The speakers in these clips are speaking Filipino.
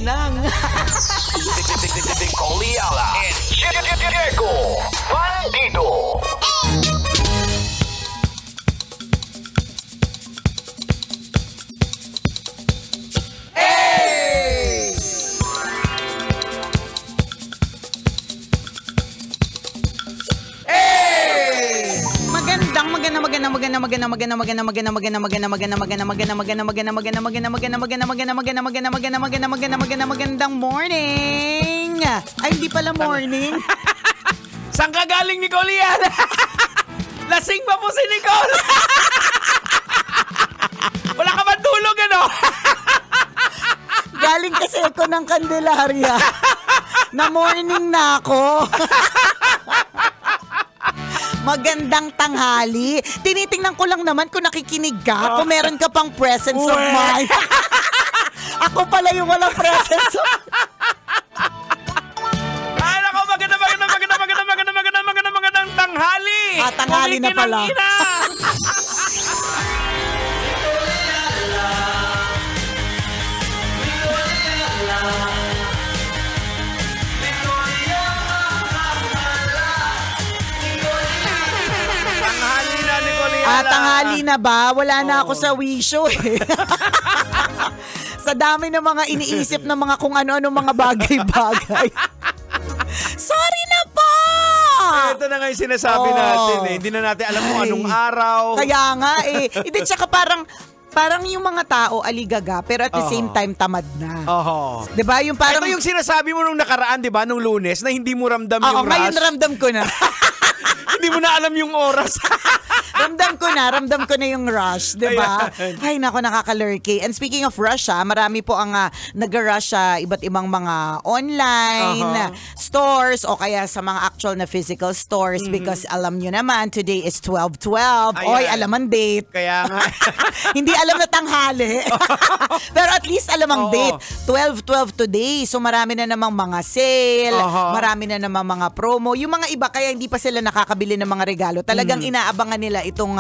Ninang. Nicole Ayala and Diego Bandido. Magandang morning. Ay, hindi pala morning. Saan ka galing, Nicole yan? Lasing pa po si Nicole. Wala ka ba tulog, ano? Galing kasi ako ng Candelaria. Na morning na ako. Magandang tanghali. Tinitingnan ko lang naman kung nakikinig ka, kung meron ka pang presence of mind. Ako pala yung walang presence of mind. Ay, nako, magandang tanghali. Tanghali na pala. Tanghali na ba? Wala na ako sa wisyo eh. Sa dami ng mga iniisip ng mga kung ano-ano mga bagay-bagay. Sorry na po! Ito na nga yung sinasabi natin eh. Hindi na natin alam kung anong araw. Kaya nga eh. Hindi, tsaka parang yung mga tao aligaga pero at the same time tamad na. Diba? Yung parang... Ito yung sinasabi mo nung nakaraan, diba? Nung Lunes na hindi mo ramdam yung rush. Ngayon ramdam ko na. Hindi mo na alam yung oras. Ramdam ko na yung rush, di ba? Ay, nako, nakaka-lurky. And speaking of rush, marami po ang nag-rush iba't ibang mga online stores o kaya sa mga actual na physical stores because alam nyo naman, today is 12/12. Oy, alam ang date. Kaya nga. Hindi alam na tanghali. Pero at least alam ang date. 12/12 today. So marami na namang mga sale, marami na namang mga promo. Yung mga iba kaya hindi pa sila nakakabili ng mga regalo. Talagang inaabangan nila itong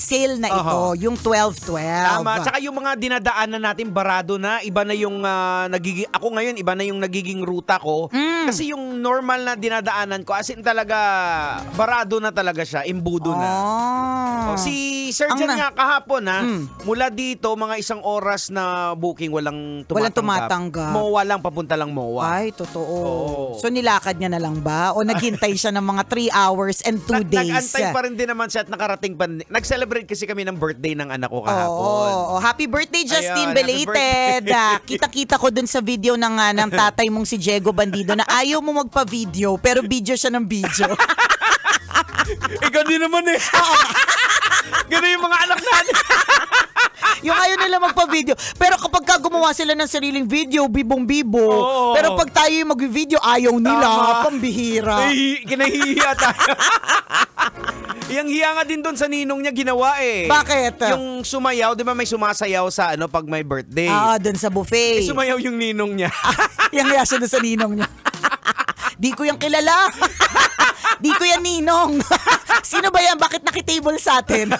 sale na ito, yung 12/12. Tama. Tsaka yung mga dinadaanan natin, barado na. Iba na yung nagiging, ako ngayon, iba na yung nagiging ruta ko. Kasi yung normal na dinadaanan ko, as in talaga, barado na talaga siya. Imbudo na. Si Surgeon nga kahapon, mula dito, mga 1 oras na booking, walang tumatanggap. MOA lang, papunta lang MOA. Ay, totoo. So nilakad niya na lang ba? O naghintay siya ng mga 3 hours and 2 days? Nag-antay pa rin din naman siya at nakarating pa. Nag-celebrate kasi kami ng birthday ng anak ko kahapon. Happy birthday, Justin. Ayun, belated. Kita-kita ko dun sa video ng tatay mong si Diego Bandido na ayaw mo magpa-video pero video siya ng video. Ikaw din naman eh. Ganun yung mga anak natin. Yung ayaw nila magpa-video. Pero kapag gumawa sila ng sariling video, bibong-bibo. Pero pag tayo yung mag-video, ayaw nila. Pambihira. Kinahihiya tayo. Yung hiya nga din doon sa ninong niya ginawa eh. Bakit? Yung sumayaw, di ba may sumasayaw sa pag may birthday? Doon sa buffet. Sumayaw yung ninong niya. Yung hiya siya doon sa ninong niya. Di ko yung kilala. Di ko yan ninong. Sino ba yan? Bakit nakitable sa atin?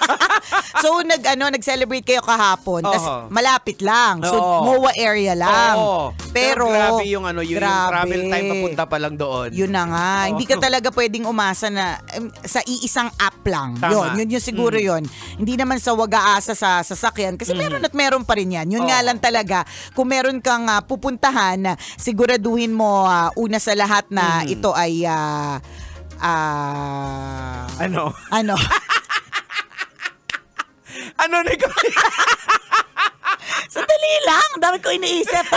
So nag-celebrate kayo kahapon. Tas malapit lang. So MOA area lang. Pero grabe yung yung travel time papunta pa lang doon. Yun na nga. Hindi ka talaga pwedeng umasa na sa iisang app lang. Yun yung siguro yun. Hindi naman sa wag-aasa sa sasakyan kasi meron at meron pa rin yan. Yun nga lang talaga. Kung meron kang pupuntahan, siguraduhin mo una sa lahat na ito ay ano? Ano, Nicole? Sandali lang. Dami ko iniisip.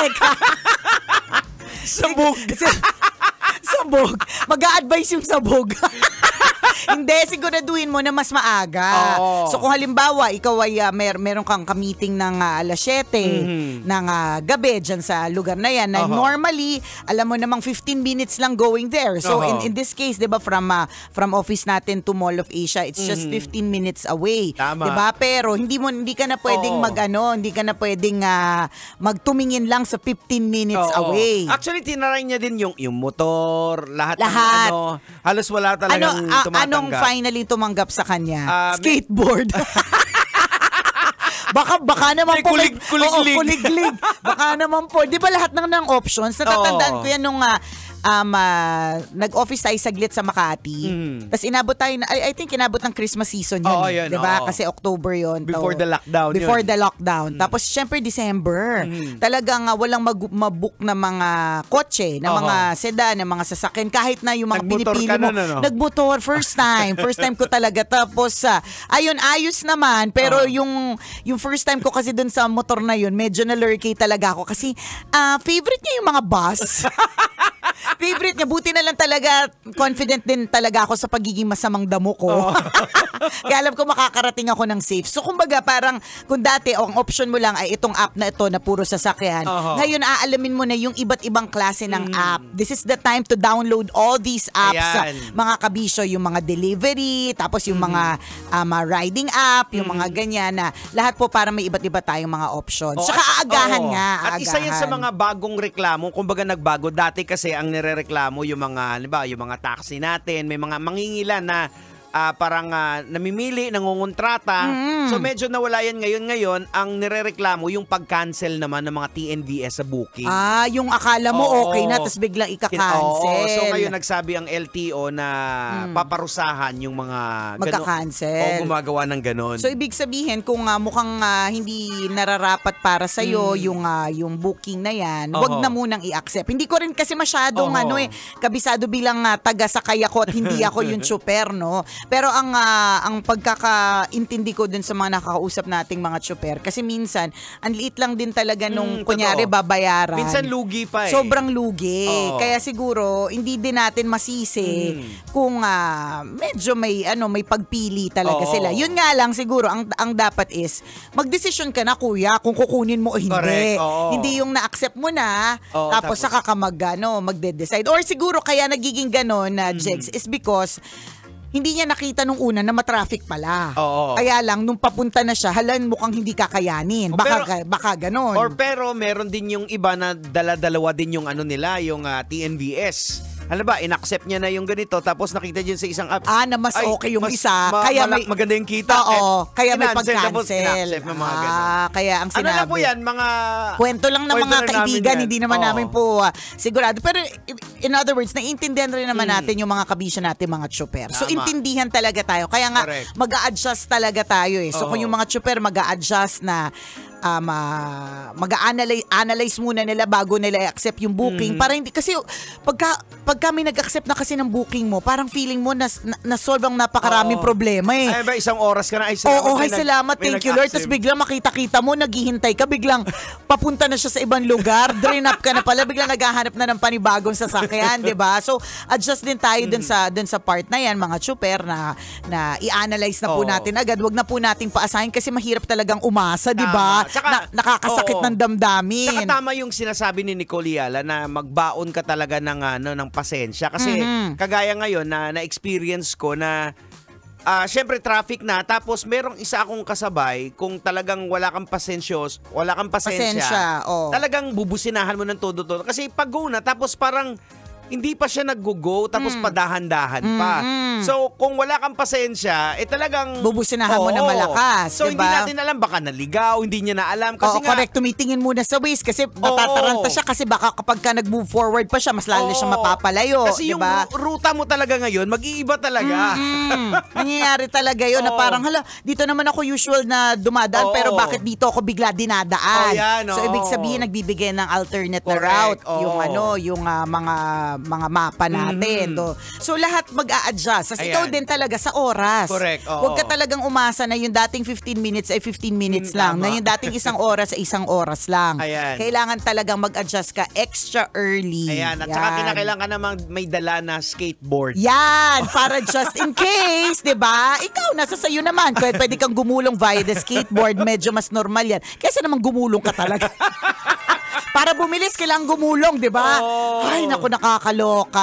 Sabog. Sabog. Mag-a-advise yung sabog. Hindi, siguraduhin mo na mas maaga. So kung halimbawa, ikaw ay meron kang ka-meeting ng alas 7 ng gabi dyan sa lugar na yan. Na normally, alam mo namang 15 minutes lang going there. So in this case, di ba, from office natin to Mall of Asia, it's just 15 minutes away. Tama. Di ba? Pero hindi ka na pwedeng hindi ka na pwedeng magtumingin lang sa 15 minutes away. Actually, tinaray niya din yung motor, lahat. Halos wala talagang tumatanggap. Anong finally tumanggap sa kanya? Skateboard. Baka naman May po. kulig-kulig-lig. Kulig-lig. Baka naman po. Di ba lahat ng options? Natatandaan ko yan nung nag-office tayo saglit sa Makati. Tapos inabot tayo, I think inabot ng Christmas season yun. Yun, diba? Kasi October yun. Before the lockdown Before yun. the lockdown. Tapos syempre December. Talagang walang mabook na mga kotse, na mga sedan, na mga sasakyan. Kahit na yung mga Nagmotor pinipili ka mo. na, no? Nagmotor, first time. First time ko talaga. Tapos, ayos naman. Pero yung first time ko kasi dun sa motor na yun, medyo na-lurky talaga ako. Kasi favorite niya yung mga bus. Favorite niya. Buti na lang talaga, confident din talaga ako sa pagiging masamang damo ko. Kaya alam ko makakarating ako ng safe. So kumbaga parang kung dati ang option mo lang ay itong app na ito na puro sasakyan. Ngayon aalamin mo na yung iba't ibang klase ng app. This is the time to download all these apps. Mga kabisyo, yung mga delivery, tapos yung mga riding app, yung mga ganyan na lahat po para may iba't iba tayong mga options. Saka aagahan nga. At isa yan sa mga bagong reklamo, kumbaga nagbago. Dati kasi ang nirereklamo yung mga, halimbawa, yung mga taxi natin, may mga mangingilan na parang namimili, nangungontrata. So medyo nawala yan ngayon. Ang nirereklamo yung pag-cancel naman ng mga TNVS sa booking. Yung akala mo okay na, tapos biglang ika-cancel. So ngayon nagsabi ang LTO na paparusahan yung mga magka-cancel. Gumagawa ng ganon. So ibig sabihin kung mukhang hindi nararapat para sa'yo yung booking na yan, wag na munang i-accept. Hindi ko rin kasi masyadong kabisado bilang taga-sakay ako at hindi ako yung super, no? Pero ang pagkakaintindi ko dun sa mga nakakausap nating mga tsuper, kasi minsan, ang liit lang din talaga nung kunyari babayaran. Minsan lugi pa eh. Sobrang lugi. Kaya siguro, hindi din natin masisi kung medyo may pagpili talaga sila. Yun nga lang siguro, ang dapat is, magdesisyon ka na kuya kung kukunin mo o hindi. Correct. Hindi yung na-accept mo na, tapos saka ka magde-decide. Or siguro kaya nagiging ganon na Jegs is because hindi niya nakita nung una na matraffic pala. Kaya lang, nung papunta na siya, mukhang hindi kakayanin. Baka ganon. Pero meron din yung iba na dala-dalawa din yung nila, yung TNVS. Alam ba, in-accept niya na yung ganito, tapos nakita dyan sa isang app. Na mas okay yung isa. Kaya maganda yung kita. Kaya may pag-cancel. Kaya ang sinabi. Ano na po yan, mga kwento lang ng mga kaibigan, hindi naman namin po sigurado. Pero in other words, naiintindihan rin naman natin yung mga kabisyo natin, mga tsuper. So intindihan talaga tayo. Kaya nga, mag-a-adjust talaga tayo eh. So kung yung mga tsuper mag-a-adjust na mag-analyze muna nila bago nila i-accept yung booking. Para hindi, kasi pagka may nag-accept na kasi ng booking mo, parang feeling mo na-solve ang napakaraming problema eh. Ay ba, isang oras ka na, salamat, thank you Lord. Tapos biglang makita-kita mo, naghihintay ka, biglang papunta na siya sa ibang lugar, drain up ka na pala, biglang naghahanap na ng panibagong sasakyan, 'di ba? So, adjust din tayo dun sa part na yan, mga tsuper, na i-analyze na po natin agad. Wag na po nating paasahin kasi mahirap talagang umasa, 'di ba? Nakakasakit ng damdamin. Saka tama yung sinasabi ni Nicole Yala na magbaon ka talaga ng pasensya. Kasi kagaya ngayon na-experience ko na syempre traffic na, tapos merong isa akong kasabay, kung talagang wala kang pasensya, talagang bubusinahan mo ng todo-todo. Kasi pag-go na, tapos parang hindi pa siya nag-go, tapos padahan-dahan pa. So, kung wala kang pasensya, talagang bubusinahan mo na malakas. So, diba? hindi natin alam, baka naligaw, hindi niya na alam. Kasi correct. Tumitingin muna sa waist kasi natataranta siya kasi baka kapag ka nag-move forward pa siya, mas lalo siya mapapalayo. Kasi diba? yung ruta mo talaga ngayon, mag-iiba talaga. Nangyayari talaga yun na parang, dito naman ako usual na dumadaan, pero bakit dito ako bigla dinadaan? So, ibig sabihin, nagbibigay ng alternate na route. Yung mga mapa natin. So, lahat mag-a-adjust. Kasi ikaw din talaga sa oras. Correct. Huwag ka talagang umasa na yung dating 15 minutes ay 15 minutes lang. Na yung dating isang oras ay isang oras lang. Kailangan talagang mag-adjust ka extra early. At saka kinakailangan ka namang may dala na skateboard. Yan! Para just in case, di ba? Ikaw, nasa sayo naman. Pwede kang gumulong via the skateboard. Medyo mas normal yan. Kesa naman gumulong ka talaga. Para bumilis, kailangan gumulong, di ba? Ay, naku, nakakaloka.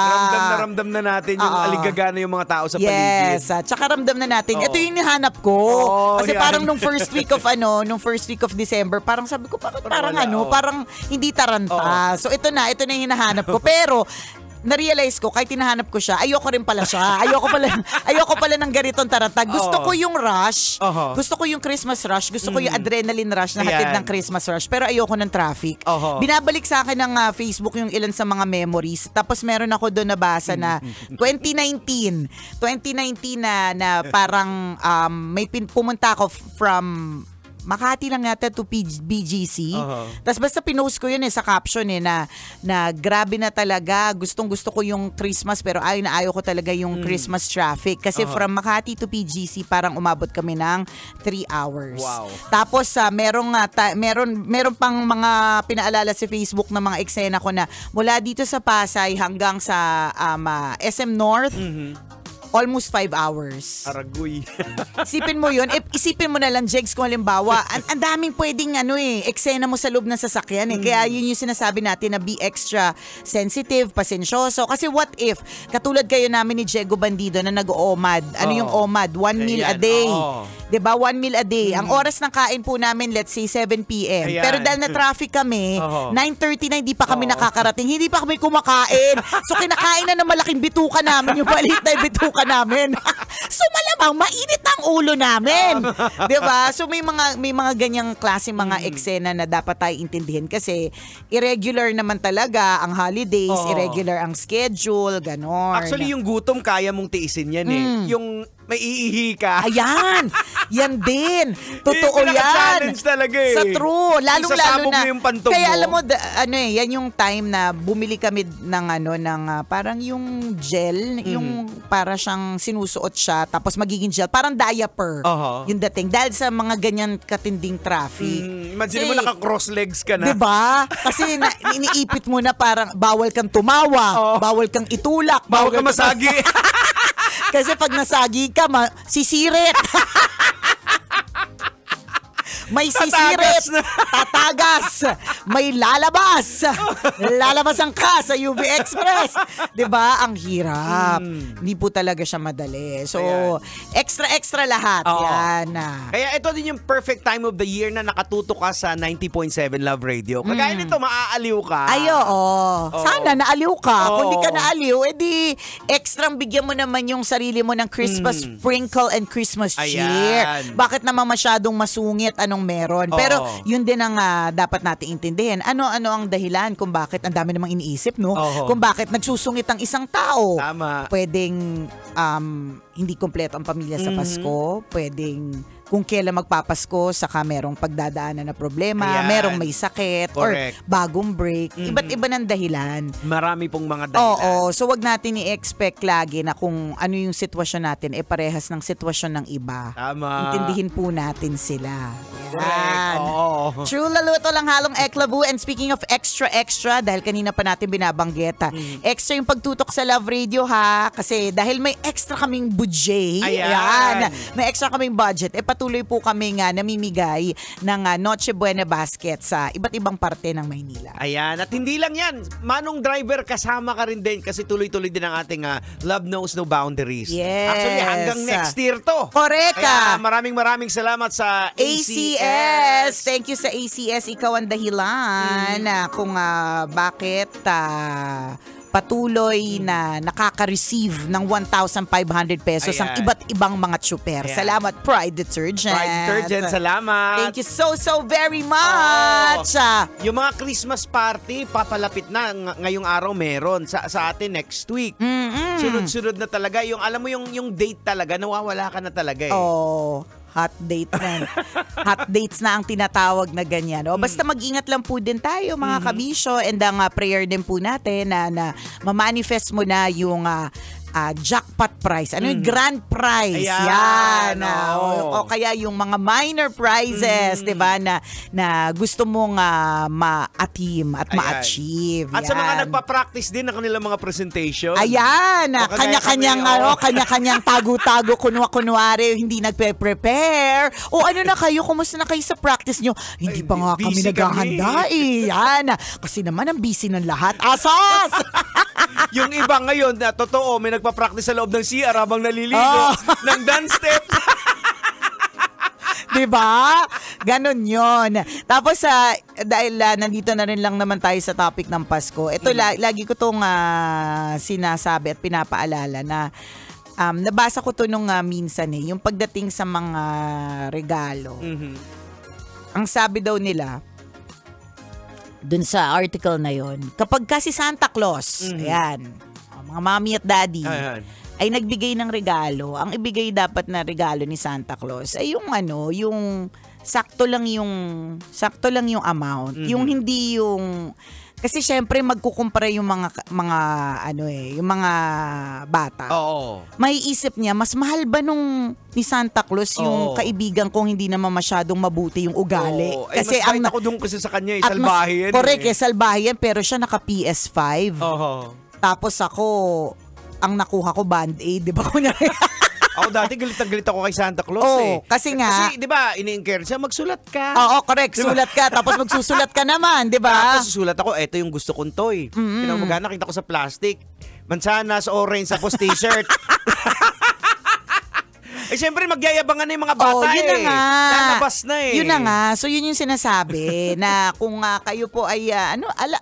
Ramdam na natin yung aligagana yung mga tao sa paligid. Yes, tsaka ramdam na natin. Ito yung hinahanap ko. Kasi parang nung first week of December, parang sabi ko, parang hindi taranta. So ito na yung hinahanap ko. Pero, na-realize ko, kahit tinahanap ko siya, ayoko rin pala siya. Ayoko pala ng ganitong taratag. Gusto ko yung rush. Gusto ko yung Christmas rush. Gusto ko yung adrenaline rush na hatid ng Christmas rush. Pero ayoko ng traffic. Binabalik sa akin ng Facebook yung ilan sa mga memories. Tapos meron ako doon nabasa na 2019 na parang may pumunta ako from Makati lang yata to BGC. Tapos basta pinost ko yun sa caption na grabe na talaga. Gustong-gusto ko yung Christmas pero ayaw ko talaga yung Christmas traffic. Kasi from Makati to BGC parang umabot kami ng 3 hours. Wow. Tapos meron pang mga pinaalala sa Facebook ng mga eksena ko na mula dito sa Pasay hanggang sa SM North, almost 5 hours. Aragoy. Isipin mo yun. Isipin mo na lang, Jegs, kung halimbawa, ang daming pwedeng eksena mo sa loob ng sasakyan. Kaya yun yung sinasabi natin na be extra sensitive, pasensyoso. Kasi what if, katulad kayo namin ni Diego Bandido na nag-OMAD. Ano yung OMAD? 1 meal a day. Diba? 1 meal a day. Ang oras ng kain po namin, let's say 7 p.m. Ayan. Pero dahil na-traffic kami, 9:30 na hindi pa kami nakakarating. Hindi pa kami kumakain. So kinakain na ng malaking bituka namin, yung maliit na bituka namin. So malamang mainit ang ulo namin. 'Di ba? So may mga ganyang klase mga eksena na dapat tayo intindihin kasi irregular naman talaga ang holidays, irregular ang schedule, ganon. Actually, yung gutom kaya mong tiisin yan Yung may iihi ka. Ayan! Yan din. Totoo yung yan. challenge talaga Sa true. Lalong-lalo na. Mo yung pantom kaya mo. alam mo, yan yung time na bumili kami ng parang yung gel, yung para siyang sinusuot siya, tapos magiging gel, parang diaper. Yung dating. Dahil sa mga ganyan katinding traffic. Imagine mo naka-cross legs ka na. Diba? Kasi iniipit mo na parang bawal kang tumawa, bawal kang itulak, Bawal ka masagi. Kasi pag nasagi ka, sisirit. May sisirit, tatagas, may lalabas. Lalabasan ka sa UV Express. 'Di ba? Ang hirap. Hindi po talaga siya madali. So, extra lahat. Yan. Kaya ito din yung perfect time of the year na nakatutok ka sa 90.7 Love Radio. Kagaya nito, maaaliw ka. Ay, oo. Sana naaliw ka. Kung di ka naaliw, edi extra bigyan mo naman yung sarili mo ng Christmas sprinkle and Christmas cheer. Bakit naman masyadong masungit anong meron? Pero yun din ang dapat natin intindihin. Ano ang dahilan kung bakit ang dami namang iniisip, no? Kung bakit nagsusungit ang isang tao. Tama. Pwedeng hindi kompleto ang pamilya sa Pasko. Pwedeng kung kailan magpapasko, saka merong pagdadaanan na problema, merong may sakit, correct, or bagong break. Iba't iba ng dahilan. Marami pong mga dahilan. Oo. So wag natin i-expect lagi na kung ano yung sitwasyon natin, parehas ng sitwasyon ng iba. Tama. Intindihin po natin sila. Yan. True laluto lang halong eklabu. And speaking of extra, dahil kanina pa natin binabanggit, extra yung pagtutok sa Love Radio, ha? Kasi dahil may extra kaming budget, may extra kaming budget, patuloy po kami namimigay ng Noche Buena basket sa iba't ibang parte ng Maynila. Ayan. At hindi lang yan. Manong driver, kasama ka rin din kasi tuloy-tuloy din ang ating Love Knows No Boundaries. Yes. Actually, hanggang next year to. Correct. Kaya maraming salamat sa ACS. Thank you sa ACS. Ikaw ang dahilan kung bakit patuloy na nakaka-receive ng 1,500 pesos ang iba't ibang mga tsuper. Salamat, Pride Detergent. Pride Detergent, salamat. Thank you so very much. Yung mga Christmas party, papalapit na. Ngayong araw meron. Sa atin next week. Sunod-sunod na talaga. Yung, alam mo, yung date talaga, nawawala ka na talaga eh. Hot date na. Hot dates na ang tinatawag na ganyan. Basta mag-ingat lang po din tayo, mga kabisyo. And ang prayer din po natin na ma-manifest mo na yung jackpot prize. Ano yung grand prize? Ayan. Yan. O kaya yung mga minor prizes, 'di ba, na gusto mong ma-atim at ma-achieve. At sa mga nagpa-practice din ng kanilang mga presentation. Ayan. Kanya-kanyang tago-tago, kunwari, hindi nagpe-prepare. O ano na kayo, kumusta na kayo sa practice nyo? Hindi pa nga kami naghahanda Yan. Kasi naman ang busy ng lahat. Asas! Yung iba ngayon, na totoo, may nagpa-practice sa loob ng CR habang naliligo ng dance step. Diba? Ganon yon. Tapos, dahil nandito na rin lang naman tayo sa topic ng Pasko, ito lagi ko itong sinasabi at pinapaalala na nabasa ko to nung minsan yung pagdating sa mga regalo. Ang sabi daw nila, dun sa article na yon, kapag kasi Santa Claus, ayan, mga mommy at daddy, ay nagbigay ng regalo, ang ibigay dapat na regalo ni Santa Claus ay yung yung sakto lang yung amount, yung hindi yung kasi syempre magkukumpara yung yung mga bata. Oo. Maiisip niya, mas mahal ba nung ni Santa Claus yung kaibigan kong hindi naman masyadong mabuti yung ugali? Kasi mas ako dun kasi sa kanya, salbahe yan. Correct, salbahe yan, pero siya naka PS5. Tapos ako, ang nakuha ko Band-Aid, di ba? Ako dati galit ako kay Santa Claus Kasi nga. Kasi di ba, ini-encourage siya, magsulat ka. Oo, correct. Diba? Sulat ka, tapos magsusulat ka naman, di ba? Tapos susulat ako, eto yung gusto kong toy. Pinamagana, nakita ko sa plastic. Mansanas, orange, tapos t-shirt. Eh, siyempre, magyayabangan na yung mga bata yun na nga. Lalabas na Yun na nga. So, yun yung sinasabi na kung kayo po ay,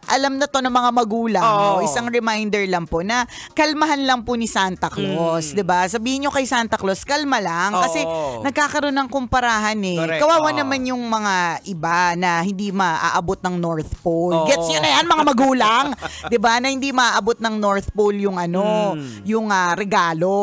alam na to ng mga magulang. Isang reminder lang po na kalmahan lang po ni Santa Claus. Diba? Sabihin nyo kay Santa Claus, kalma lang. Kasi nagkakaroon ng kumparahan Correct. Kawawa naman yung mga iba na hindi maaabot ng North Pole. Gets nyo na yan, mga magulang? Diba? Na hindi maaabot ng North Pole yung yung regalo.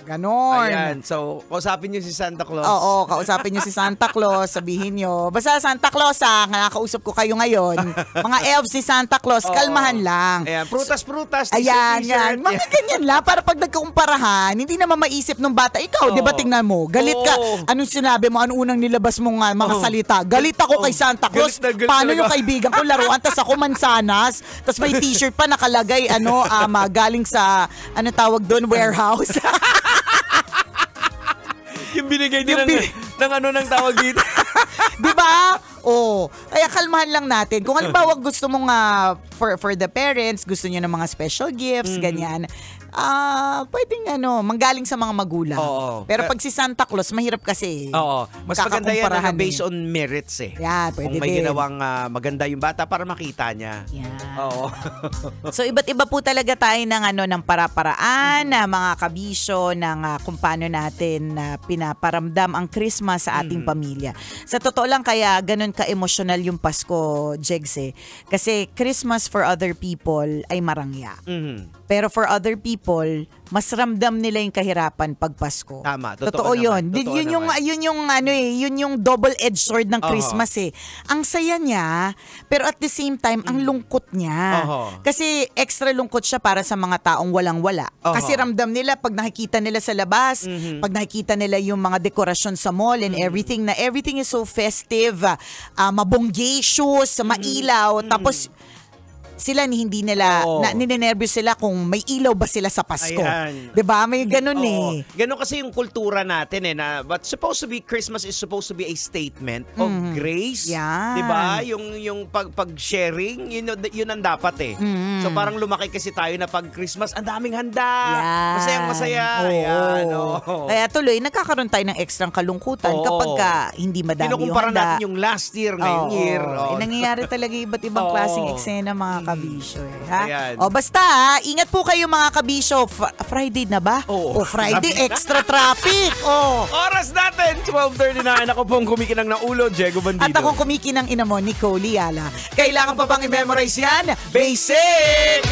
Ganon. Ayan. So, kausapin niyo si Santa Claus. Oo, kausapin niyo si Santa Claus. Sabihin niyo, basta Santa Claus nakakausap ko kayo ngayon. Mga elves si Santa Claus, kalmahan lang. Ayan, prutas-prutas, ayan, t-shirt. yan. Mga ganyan lang, para pag nagkukumparahan, hindi naman maisip ng bata. Ikaw, di ba tingnan mo, galit ka. Anong sinabi mo? Anong unang nilabas mong mga salita? Galit ako kay Santa Claus. Galit Paano talaga. yung kaibigan ko laruan? Tas ako mansanas. Tas may t-shirt pa nakalagay, galing sa, tawag doon, warehouse. Yung binigay din ng tawag dito. Di ba? Kaya kalmahan lang natin. Kung halimbawa gusto mong for the parents, gusto niyo ng mga special gifts, ganyan. Pwedeng manggaling sa mga magulang. Pero pag si Santa Claus, mahirap kasi. Mas maganda yan based on merits Yan, pwede kung may din. ginawang maganda yung bata para makita niya. Yan. So iba't iba po talaga tayo ng para-paraan na mga kabisyo ng kung paano natin pinaparamdam ang Christmas sa ating pamilya. Sa totoo lang kaya ganun ka-emosyonal yung Pasko, Jegs Kasi Christmas for other people ay marangya. Pero for other people, mas ramdam nila yung kahirapan pag Pasko. Tama, totoo yun. Totoo Yun yung double-edged sword ng Christmas Ang saya niya, pero at the same time, ang lungkot niya. Kasi extra lungkot siya para sa mga taong walang-wala. Kasi ramdam nila pag nakikita nila sa labas, pag nakikita nila yung mga dekorasyon sa mall and everything, na everything is so festive, mabonggacious, mailaw, tapos sila hindi nila, ninenervyos sila kung may ilaw ba sila sa Pasko. Ayan. Diba? May ganun Ganun kasi yung kultura natin na but Christmas is supposed to be a statement of grace. Yan. Diba? Yung pag-sharing, yun ang dapat So parang lumaki kasi tayo na pag Christmas, ang daming handa. Yan. Masayang-masaya. Ayan. Kaya tuloy, nagkakaroon tayo ng ekstrang kalungkutan kapag hindi madami yung Kinukumpara handa. natin yung last year, ngayong year. Nangyayari talaga iba't ibang klaseng eksena mga kabisyo ha? Ayan. Basta ingat po kayo mga kabisyo. Friday na ba? Friday, extra traffic. Oras natin, 12:39. Ako pong kumikinang ng ulo, Diego Bandido. At akong kumikinang ina mo, Nicole Yala. Kailangan pa bang i-memorize yan? Basic!